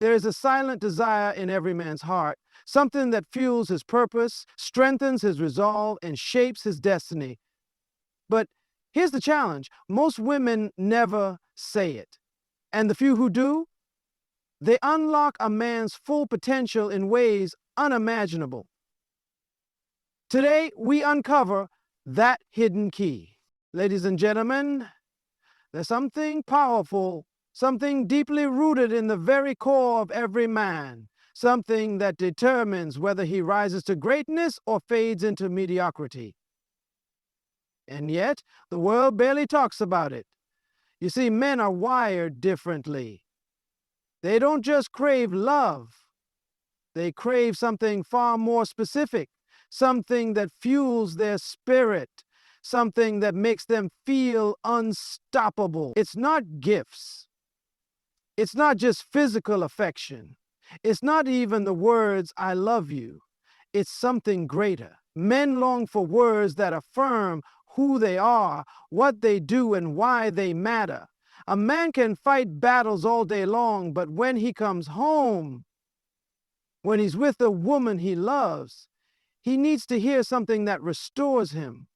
There is a silent desire in every man's heart, something that fuels his purpose, strengthens his resolve, and shapes his destiny. But here's the challenge. Most women never say it. And the few who do, they unlock a man's full potential in ways unimaginable. Today, we uncover that hidden key. Ladies and gentlemen, there's something powerful, something deeply rooted in the very core of every man, something that determines whether he rises to greatness or fades into mediocrity. And yet, the world barely talks about it. You see, men are wired differently. They don't just crave love. They crave something far more specific, something that fuels their spirit, something that makes them feel unstoppable. It's not gifts. It's not just physical affection. It's not even the words, "I love you." It's something greater. Men long for words that affirm who they are, what they do, and why they matter. A man can fight battles all day long, but when he comes home, when he's with the woman he loves, he needs to hear something that restores him.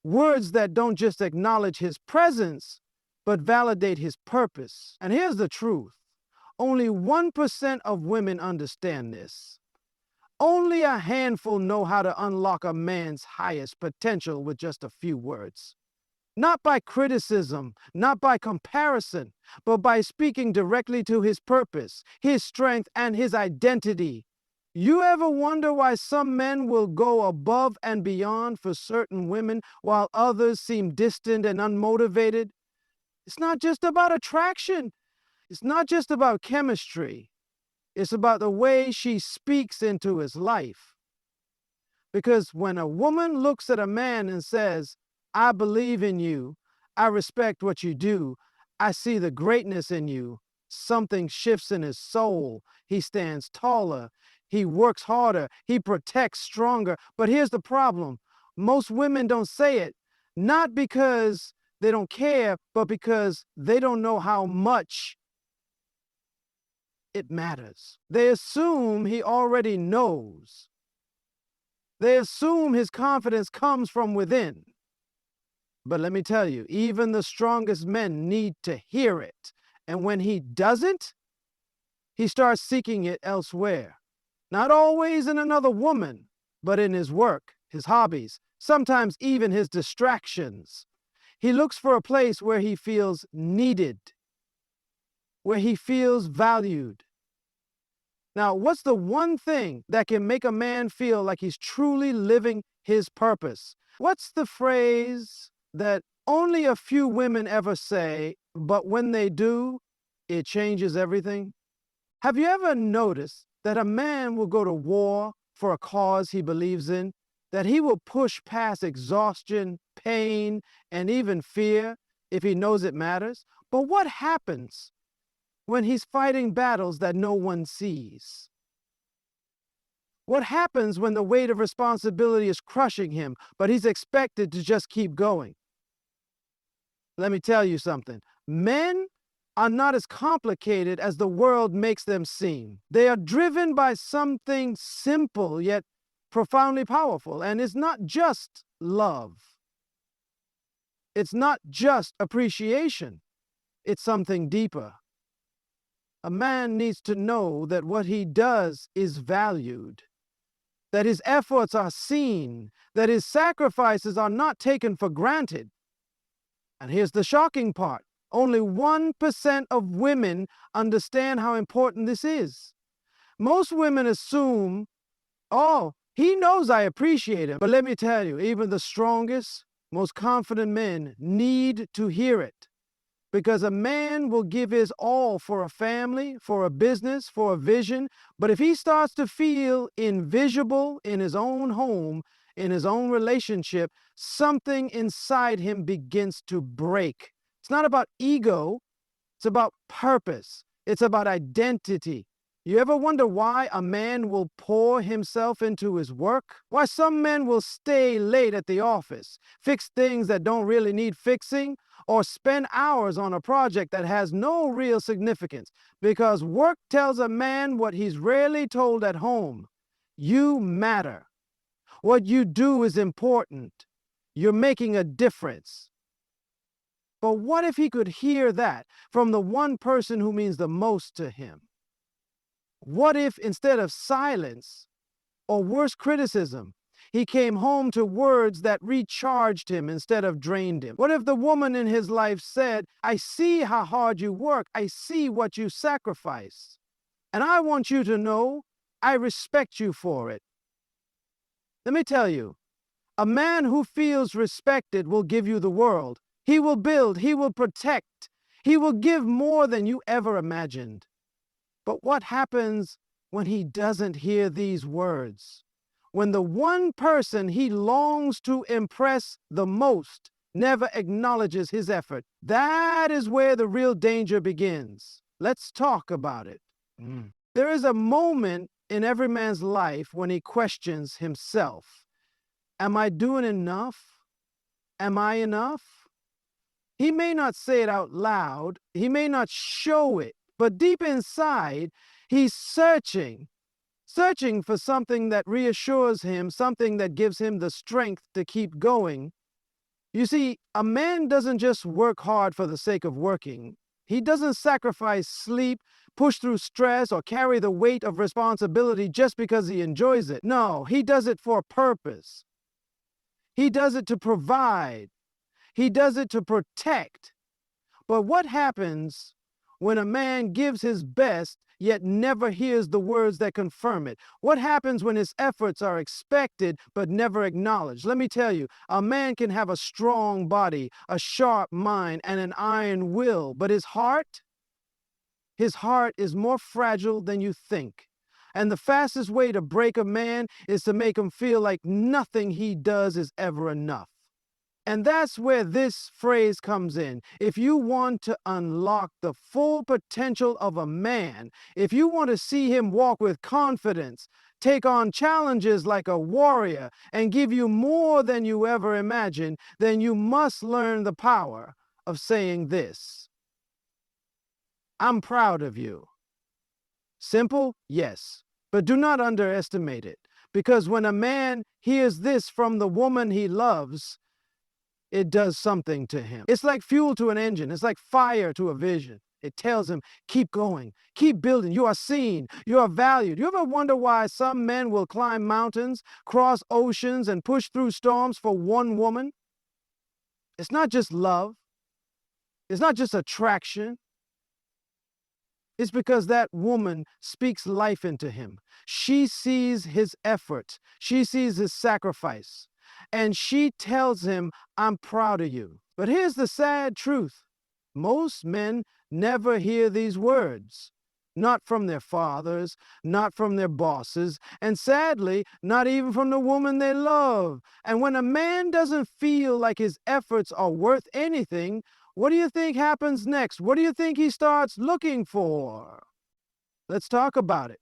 Words that don't just acknowledge his presence, but validate his purpose. And here's the truth. Only 1% of women understand this. Only a handful know how to unlock a man's highest potential with just a few words. Not by criticism, not by comparison, but by speaking directly to his purpose, his strength, and his identity. You ever wonder why some men will go above and beyond for certain women while others seem distant and unmotivated? It's not just about attraction. It's not just about chemistry. It's about the way she speaks into his life. Because when a woman looks at a man and says, "I believe in you, I respect what you do, I see the greatness in you," something shifts in his soul. He stands taller. He works harder. He protects stronger. But here's the problem. Most women don't say it, not because they don't care, but because they don't know how much it matters. They assume he already knows. They assume his confidence comes from within. But let me tell you, even the strongest men need to hear it. And when he doesn't, he starts seeking it elsewhere. Not always in another woman, but in his work, his hobbies, sometimes even his distractions. He looks for a place where he feels needed, where he feels valued. Now, what's the one thing that can make a man feel like he's truly living his purpose? What's the phrase that only a few women ever say, but when they do, it changes everything? Have you ever noticed that a man will go to war for a cause he believes in, that he will push past exhaustion, pain, and even fear if he knows it matters? But what happens when he's fighting battles that no one sees? What happens when the weight of responsibility is crushing him, but he's expected to just keep going? Let me tell you something. Men are not as complicated as the world makes them seem. They are driven by something simple yet profoundly powerful, and it's not just love. It's not just appreciation. It's something deeper. A man needs to know that what he does is valued, that his efforts are seen, that his sacrifices are not taken for granted. And here's the shocking part. Only 1% of women understand how important this is. Most women assume, "Oh, he knows I appreciate him." But let me tell you, even the strongest, most confident men need to hear it. Because a man will give his all for a family, for a business, for a vision. But if he starts to feel invisible in his own home, in his own relationship, something inside him begins to break. It's not about ego. It's about purpose. It's about identity. You ever wonder why a man will pour himself into his work? Why some men will stay late at the office, fix things that don't really need fixing, or spend hours on a project that has no real significance? Because work tells a man what he's rarely told at home. You matter. What you do is important. You're making a difference. But what if he could hear that from the one person who means the most to him? What if instead of silence, or worse, criticism, he came home to words that recharged him instead of drained him? What if the woman in his life said, I see how hard you work, I see what you sacrifice, and I want you to know I respect you for it. Let me tell you, a man who feels respected will give you the world. He will build, he will protect, he will give more than you ever imagined. But what happens when he doesn't hear these words? When the one person he longs to impress the most never acknowledges his effort? That is where the real danger begins. Let's talk about it. There is a moment in every man's life when he questions himself. Am I doing enough? Am I enough? He may not say it out loud, he may not show it, but deep inside, he's searching for something that reassures him, something that gives him the strength to keep going. You see, a man doesn't just work hard for the sake of working. He doesn't sacrifice sleep, push through stress, or carry the weight of responsibility just because he enjoys it. No, he does it for a purpose. He does it to provide. He does it to protect. But what happens when a man gives his best yet never hears the words that confirm it? What happens when his efforts are expected but never acknowledged? Let me tell you, a man can have a strong body, a sharp mind, and an iron will, but his heart is more fragile than you think. And the fastest way to break a man is to make him feel like nothing he does is ever enough. And that's where this phrase comes in. If you want to unlock the full potential of a man, if you want to see him walk with confidence, take on challenges like a warrior, and give you more than you ever imagined, then you must learn the power of saying this: I'm proud of you. Simple? Yes. But do not underestimate it. Because when a man hears this from the woman he loves, it does something to him. It's like fuel to an engine. It's like fire to a vision. It tells him, keep going, keep building. You are seen, you are valued. You ever wonder why some men will climb mountains, cross oceans, and push through storms for one woman? It's not just love. It's not just attraction. It's because that woman speaks life into him. She sees his effort. She sees his sacrifice. And she tells him, I'm proud of you. But here's the sad truth. Most men never hear these words. Not from their fathers, not from their bosses, and sadly, not even from the woman they love. And when a man doesn't feel like his efforts are worth anything, what do you think happens next? What do you think he starts looking for? Let's talk about it.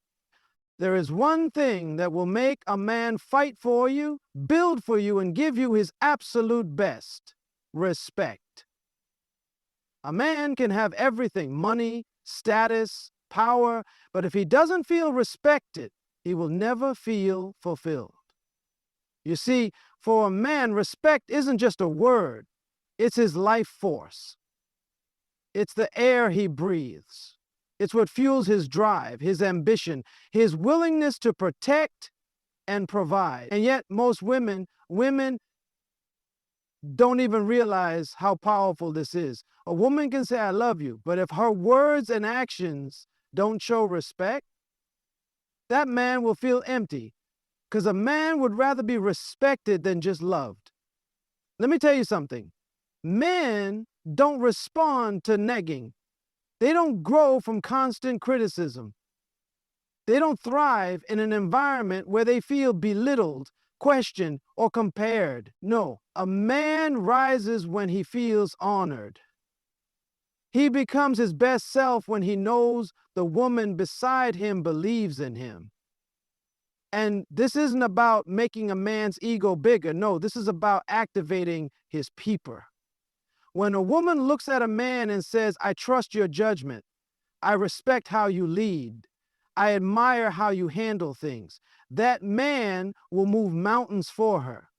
There is one thing that will make a man fight for you, build for you, and give you his absolute best: respect. A man can have everything: money, status, power, but if he doesn't feel respected, he will never feel fulfilled. You see, for a man, respect isn't just a word. It's his life force. It's the air he breathes. It's what fuels his drive, his ambition, his willingness to protect and provide. And yet most women don't even realize how powerful this is. A woman can say, I love you, but if her words and actions don't show respect, that man will feel empty, because a man would rather be respected than just loved. Let me tell you something. Men don't respond to negging. They don't grow from constant criticism. They don't thrive in an environment where they feel belittled, questioned, or compared. No, a man rises when he feels honored. He becomes his best self when he knows the woman beside him believes in him. And this isn't about making a man's ego bigger. No, this is about activating his peeper. When a woman looks at a man and says, I trust your judgment, I respect how you lead, I admire how you handle things, that man will move mountains for her.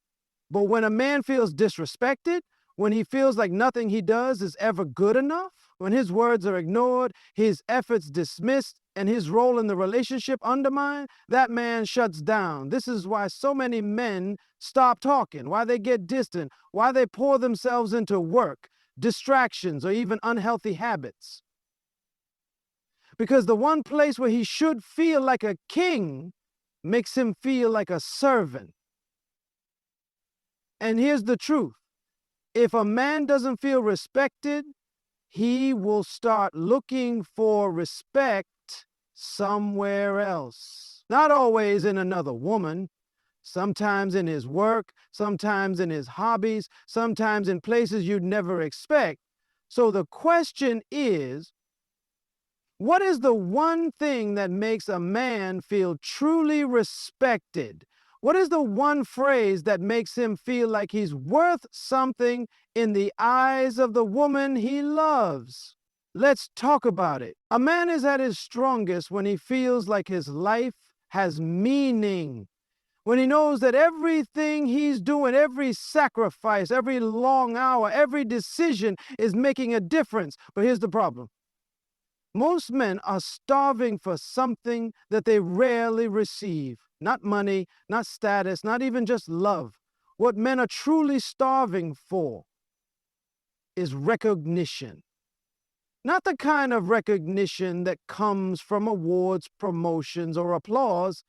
But when a man feels disrespected, when he feels like nothing he does is ever good enough, when his words are ignored, his efforts dismissed, and his role in the relationship undermined, that man shuts down. This is why so many men stop talking, why they get distant, why they pour themselves into work, distractions, or even unhealthy habits. Because the one place where he should feel like a king makes him feel like a servant. And here's the truth. If a man doesn't feel respected, he will start looking for respect somewhere else. Not always in another woman, sometimes in his work, sometimes in his hobbies, sometimes in places you'd never expect. So the question is, what is the one thing that makes a man feel truly respected? What is the one phrase that makes him feel like he's worth something in the eyes of the woman he loves? Let's talk about it. A man is at his strongest when he feels like his life has meaning. When he knows that everything he's doing, every sacrifice, every long hour, every decision is making a difference. But here's the problem. Most men are starving for something that they rarely receive. Not money, not status, not even just love. What men are truly starving for is recognition. Not the kind of recognition that comes from awards, promotions, or applause.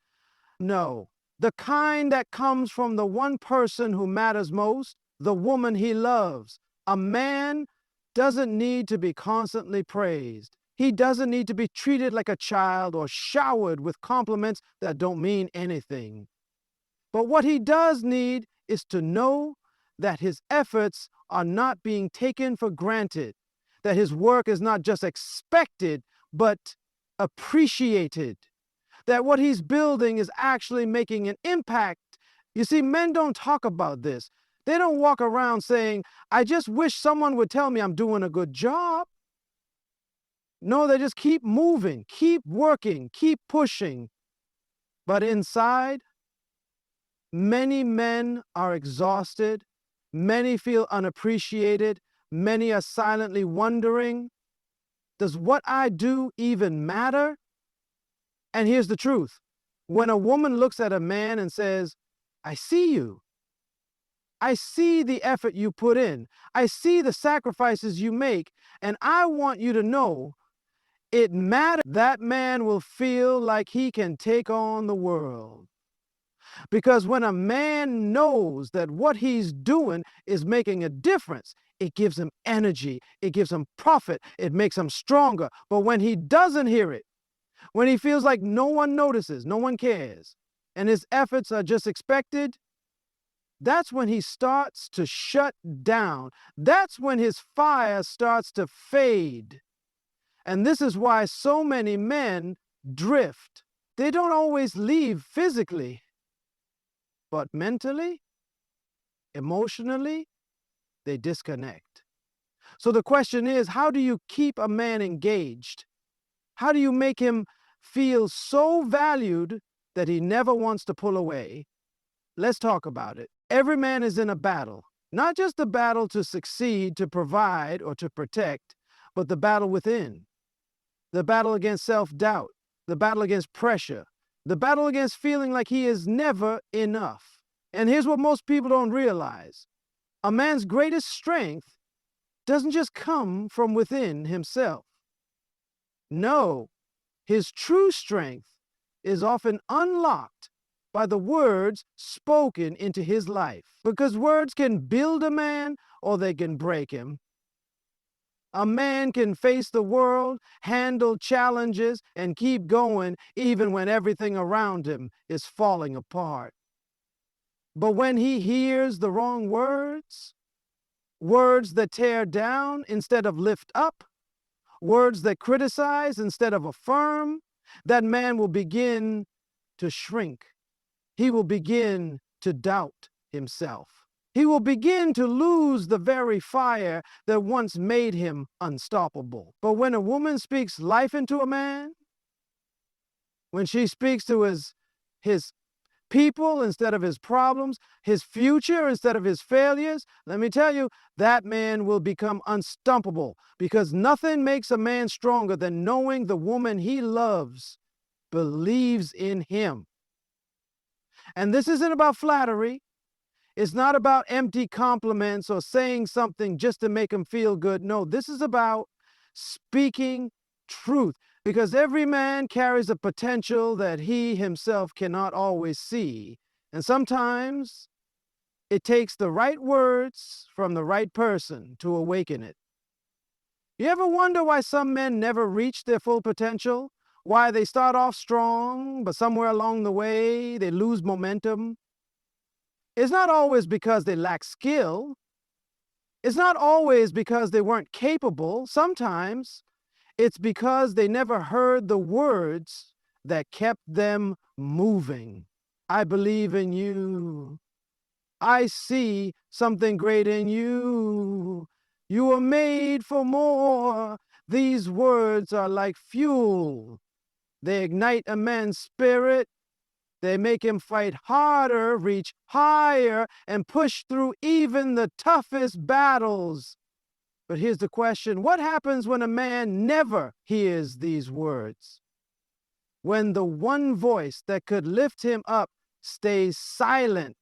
No, the kind that comes from the one person who matters most, the woman he loves. A man doesn't need to be constantly praised. He doesn't need to be treated like a child or showered with compliments that don't mean anything. But what he does need is to know that his efforts are not being taken for granted, that his work is not just expected, but appreciated, that what he's building is actually making an impact. You see, men don't talk about this. They don't walk around saying, I just wish someone would tell me I'm doing a good job. No, they just keep moving, keep working, keep pushing. But inside, many men are exhausted. Many feel unappreciated. Many are silently wondering, does what I do even matter? And here's the truth. When a woman looks at a man and says, I see you. I see the effort you put in. I see the sacrifices you make. And I want you to know it matters. That man will feel like he can take on the world. Because when a man knows that what he's doing is making a difference, it gives him energy, it gives him profit, it makes him stronger. But when he doesn't hear it, when he feels like no one notices, no one cares, and his efforts are just expected, that's when he starts to shut down. That's when his fire starts to fade. And this is why so many men drift. They don't always leave physically, but mentally, emotionally, they disconnect. So the question is, how do you keep a man engaged? How do you make him feel so valued that he never wants to pull away? Let's talk about it. Every man is in a battle, not just the battle to succeed, to provide, or to protect, but the battle within. The battle against self-doubt, the battle against pressure, the battle against feeling like he is never enough. And here's what most people don't realize. A man's greatest strength doesn't just come from within himself. No, his true strength is often unlocked by the words spoken into his life. Because words can build a man or they can break him. A man can face the world, handle challenges, and keep going even when everything around him is falling apart. But when he hears the wrong words, words that tear down instead of lift up, words that criticize instead of affirm, that man will begin to shrink. He will begin to doubt himself. He will begin to lose the very fire that once made him unstoppable. But when a woman speaks life into a man, when she speaks to his people instead of his problems, his future instead of his failures, let me tell you, that man will become unstoppable, because nothing makes a man stronger than knowing the woman he loves believes in him. And this isn't about flattery. It's not about empty compliments or saying something just to make him feel good. No, this is about speaking truth, because every man carries a potential that he himself cannot always see. And sometimes it takes the right words from the right person to awaken it. You ever wonder why some men never reach their full potential? Why they start off strong, but somewhere along the way they lose momentum? It's not always because they lack skill. It's not always because they weren't capable. Sometimes it's because they never heard the words that kept them moving. I believe in you. I see something great in you. You were made for more. These words are like fuel. They ignite a man's spirit. They make him fight harder, reach higher, and push through even the toughest battles. But here's the question: what happens when a man never hears these words? When the one voice that could lift him up stays silent?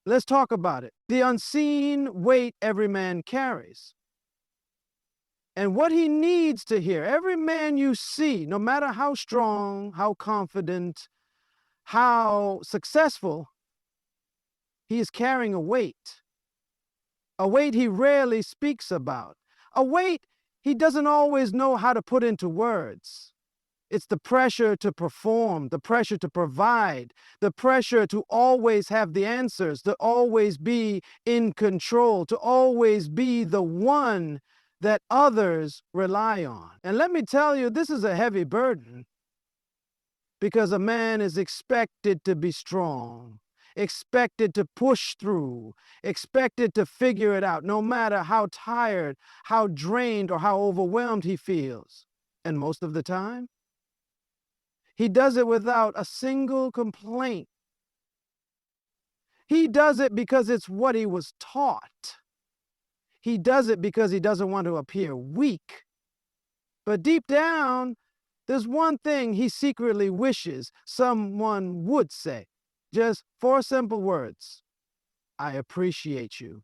Let's talk about it. The unseen weight every man carries. And what he needs to hear, every man you see, no matter how strong, how confident, how successful, he is carrying a weight he rarely speaks about, a weight he doesn't always know how to put into words. It's the pressure to perform, the pressure to provide, the pressure to always have the answers, to always be in control, to always be the one that others rely on. And let me tell you, this is a heavy burden, because a man is expected to be strong, expected to push through, expected to figure it out, no matter how tired, how drained, or how overwhelmed he feels. And most of the time, he does it without a single complaint. He does it because it's what he was taught. He does it because he doesn't want to appear weak. But deep down, there's one thing he secretly wishes someone would say. Just 4 simple words: I appreciate you.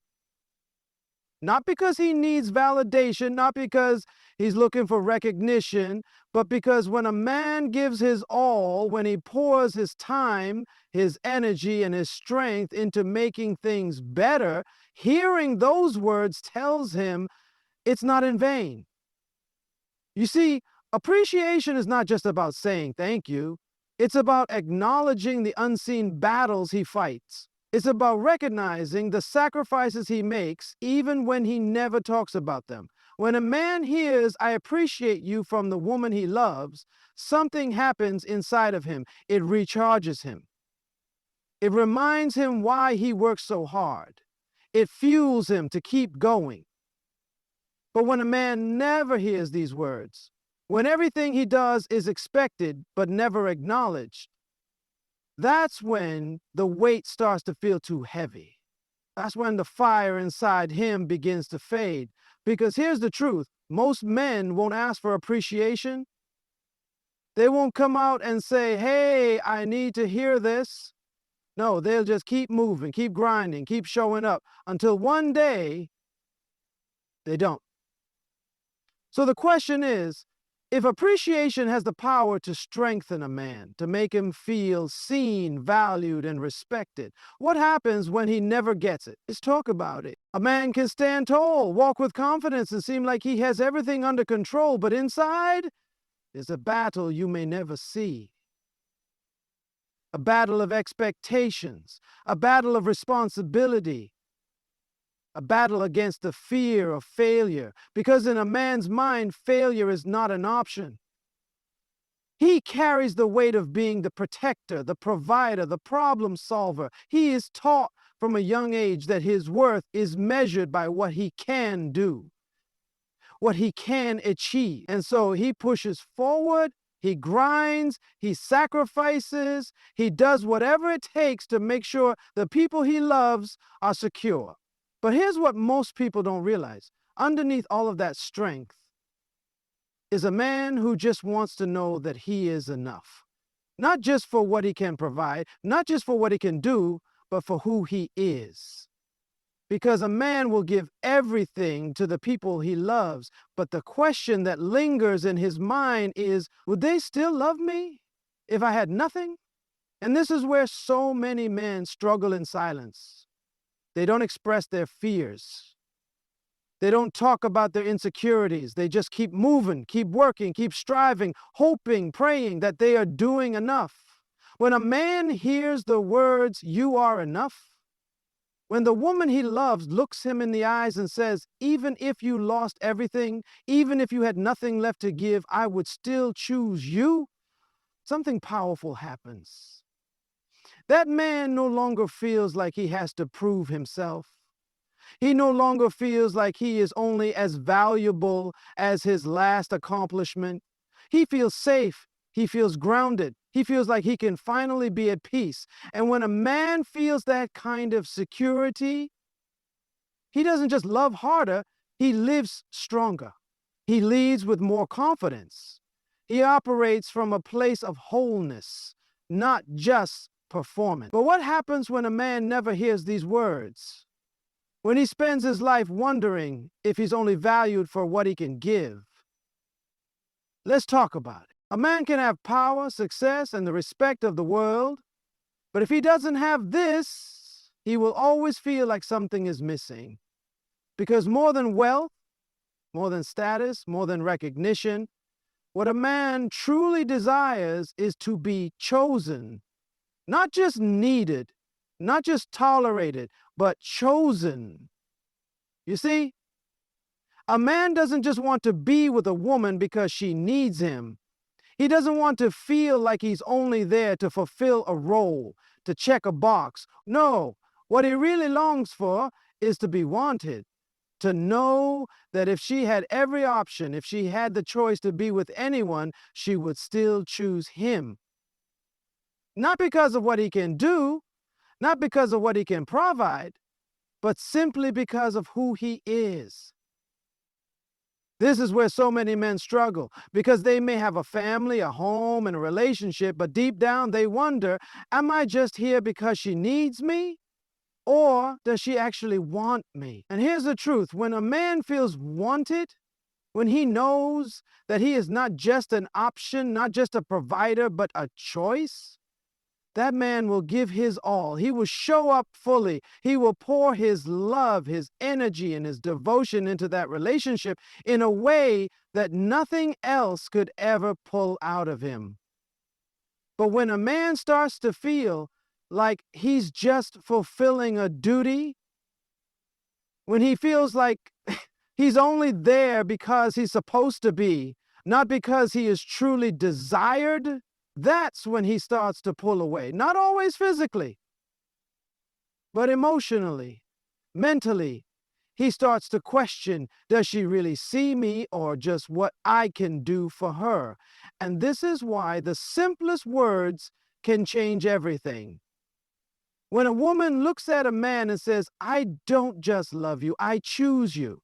Not because he needs validation, not because he's looking for recognition, but because when a man gives his all, when he pours his time, his energy, and his strength into making things better, hearing those words tells him it's not in vain. You see, appreciation is not just about saying thank you. It's about acknowledging the unseen battles he fights. It's about recognizing the sacrifices he makes, even when he never talks about them. When a man hears, I appreciate you, from the woman he loves, something happens inside of him. It recharges him. It reminds him why he works so hard. It fuels him to keep going. But when a man never hears these words, when everything he does is expected but never acknowledged, that's when the weight starts to feel too heavy. That's when the fire inside him begins to fade. Because here's the truth: most men won't ask for appreciation. They won't come out and say, hey, I need to hear this. No, they'll just keep moving, keep grinding, keep showing up until one day they don't. So the question is, if appreciation has the power to strengthen a man, to make him feel seen, valued, and respected, what happens when he never gets it? Let's talk about it. A man can stand tall, walk with confidence, and seem like he has everything under control, but inside, there's a battle you may never see. A battle of expectations, a battle of responsibility, a battle against the fear of failure, because in a man's mind, failure is not an option. He carries the weight of being the protector, the provider, the problem solver. He is taught from a young age that his worth is measured by what he can do, what he can achieve. And so he pushes forward, he grinds, he sacrifices, he does whatever it takes to make sure the people he loves are secure. But here's what most people don't realize. Underneath all of that strength is a man who just wants to know that he is enough. Not just for what he can provide, not just for what he can do, but for who he is. Because a man will give everything to the people he loves, but the question that lingers in his mind is, would they still love me if I had nothing? And this is where so many men struggle in silence. They don't express their fears. They don't talk about their insecurities. They just keep moving, keep working, keep striving, hoping, praying that they are doing enough. When a man hears the words, "You are enough," when the woman he loves looks him in the eyes and says, "Even if you lost everything, even if you had nothing left to give, I would still choose you," something powerful happens. That man no longer feels like he has to prove himself. He no longer feels like he is only as valuable as his last accomplishment. He feels safe. He feels grounded. He feels like he can finally be at peace. And when a man feels that kind of security, he doesn't just love harder, he lives stronger. He leads with more confidence. He operates from a place of wholeness, not just performance. But what happens when a man never hears these words? When he spends his life wondering if he's only valued for what he can give? Let's talk about it. A man can have power, success, and the respect of the world, but if he doesn't have this, he will always feel like something is missing. Because more than wealth, more than status, more than recognition, what a man truly desires is to be chosen, not just needed, not just tolerated, but chosen. You see, a man doesn't just want to be with a woman because she needs him. He doesn't want to feel like he's only there to fulfill a role, to check a box. No, what he really longs for is to be wanted, to know that if she had every option, if she had the choice to be with anyone, she would still choose him. Not because of what he can do, not because of what he can provide, but simply because of who he is. This is where so many men struggle, because they may have a family, a home, and a relationship, but deep down they wonder, am I just here because she needs me? Or does she actually want me? And here's the truth. When a man feels wanted, when he knows that he is not just an option, not just a provider, but a choice, that man will give his all. He will show up fully. He will pour his love, his energy, and his devotion into that relationship in a way that nothing else could ever pull out of him. But when a man starts to feel like he's just fulfilling a duty, when he feels like he's only there because he's supposed to be, not because he is truly desired, that's when he starts to pull away. Not always physically, but emotionally, mentally. He starts to question, does she really see me or just what I can do for her? And this is why the simplest words can change everything. When a woman looks at a man and says, I don't just love you, I choose you,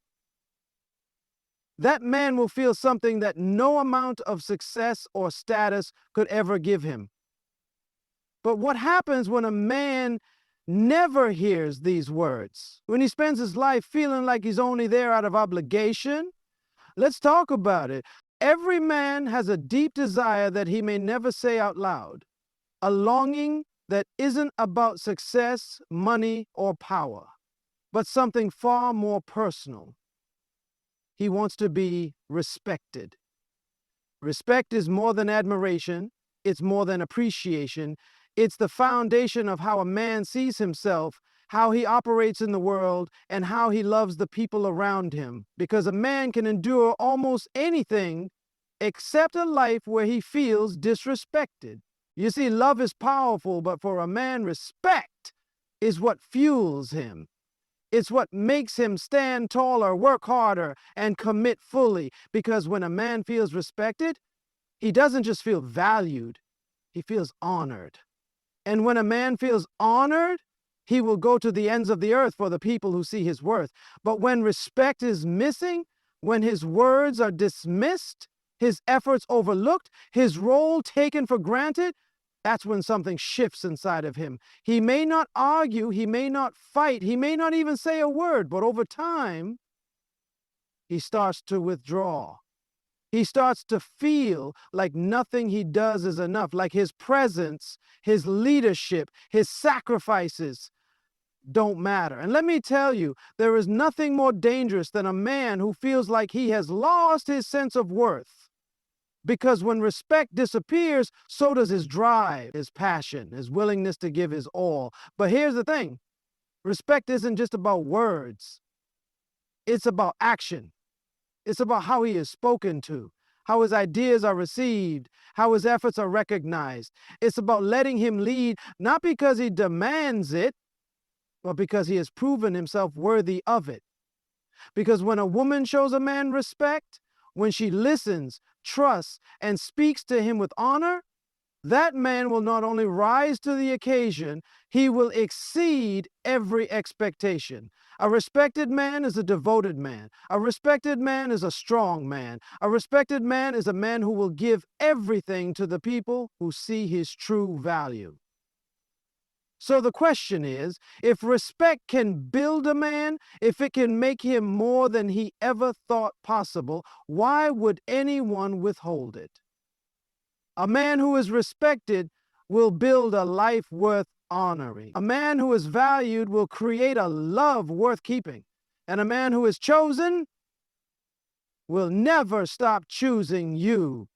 that man will feel something that no amount of success or status could ever give him. But what happens when a man never hears these words? When he spends his life feeling like he's only there out of obligation? Let's talk about it. Every man has a deep desire that he may never say out loud, a longing that isn't about success, money, or power, but something far more personal. He wants to be respected. Respect is more than admiration. It's more than appreciation. It's the foundation of how a man sees himself how he operates in the world, and how he loves the people around him. Because a man can endure almost anything except a life where he feels disrespected. You see, love is powerful, but for a man, respect is what fuels him. It's what makes him stand taller, work harder, and commit fully. Because when a man feels respected, he doesn't just feel valued, he feels honored. And when a man feels honored, he will go to the ends of the earth for the people who see his worth. But when respect is missing, when his words are dismissed, his efforts overlooked, his role taken for granted, that's when something shifts inside of him. He may not argue, he may not fight, he may not even say a word, but over time, he starts to withdraw. He starts to feel like nothing he does is enough, like his presence, his leadership, his sacrifices don't matter. And let me tell you, there is nothing more dangerous than a man who feels like he has lost his sense of worth. Because when respect disappears, so does his drive, his passion, his willingness to give his all. But here's the thing, respect isn't just about words, it's about action. It's about how he is spoken to, how his ideas are received, how his efforts are recognized. It's about letting him lead, not because he demands it, but because he has proven himself worthy of it. Because when a woman shows a man respect, when she listens, trusts, and speaks to him with honor, that man will not only rise to the occasion, he will exceed every expectation. A respected man is a devoted man. A respected man is a strong man. A respected man is a man who will give everything to the people who see his true value. So the question is, if respect can build a man, if it can make him more than he ever thought possible, why would anyone withhold it? A man who is respected will build a life worth honoring. A man who is valued will create a love worth keeping. And a man who is chosen will never stop choosing you